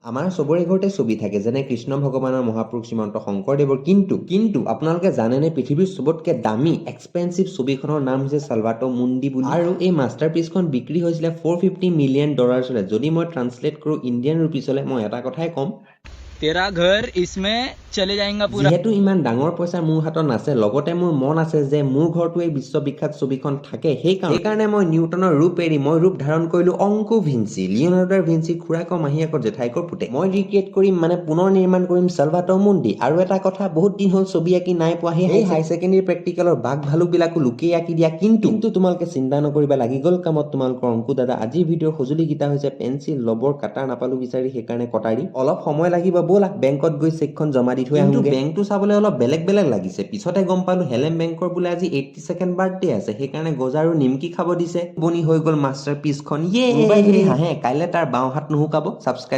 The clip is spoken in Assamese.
আমাৰ চবৰে ঘৰতে ছবি থাকে যেনে কৃষ্ণ ভগৱানৰ মহাপুৰুষ শ্ৰীমন্ত শংকৰদেৱৰ কিন্তু আপোনালোকে জানেনে পৃথিৱীৰ চবতকে দামী এক্সপেঞ্চিভ ছবিখনৰ নাম হৈছে সালভাটো মুণ্ডি বুলি আৰু এই মাষ্টাৰপিচখন বিক্ৰী হৈছিলে $450 মিলিয়ন যদি মই ট্ৰান্সলেট কৰো ইণ্ডিয়ান ৰুপিছলৈ মই এটা কথাই ক'ম तेरा घर इसमें चले जाएगा पूरा যেহেতু ইমান ডাঙৰ পইচা মোৰ হাতত নাছে লগতে মোৰ মন আছে যে মোৰ ঘৰটো এই বিশ্ববিখ্যাত ছবিখন থাকে সেইকাৰণে মই নিউটনৰ ৰূপ এৰি মই ৰূপ ধাৰণ কৰিলো অংকু ভিঞ্চি লিঅ'নাৰ্ডো ভিঞ্চি খুৰাকৰ মাহীয়েকৰ জেঠাইকৰ পুতে মই ৰিক্ৰিয়েট কৰিম মানে পুনৰ নিৰ্মাণ কৰিম সালভাটো মুণ্ডি আৰু এটা কথা বহুত দিন হ'ল ছবি আঁকি নাই পোৱা সেই হাই ছেকেণ্ডেৰী প্ৰেক্টিকেলৰ বাঘ ভালুকবিলাকো লুকিয়ে আঁকি দিয়া কিন্তু তোমালোকে চিন্তা নকৰিবা লাগি গ'ল কামত তোমালোকৰ অংকু দাদা আজিৰ ভিডিঅ'ৰ সঁজুলিকেইটা হৈছে পেঞ্চিল লবৰ কাটাৰ নাপালো বিচাৰি সেইকাৰণে কটাৰী অলপ সময় লাগিব ব'লা বেংকত গৈ চেকখন জমা দি থৈ আহোঁ বেংকটো চাবলৈ অলপ বেলেগ লাগিছে পিছতে গম পালো হেলেম বেংকৰ বোলে আজি 82nd বাৰ্থডে আছে সেইকাৰণে গজা আৰু নিমকি খাব দিছে বনি হৈ গ'ল মাষ্টাৰপিচখন ইয়ে হাঁহে কাইলৈ তাৰ বাওঁ হাত নুশুকাব ছাবস্ক্ৰাইব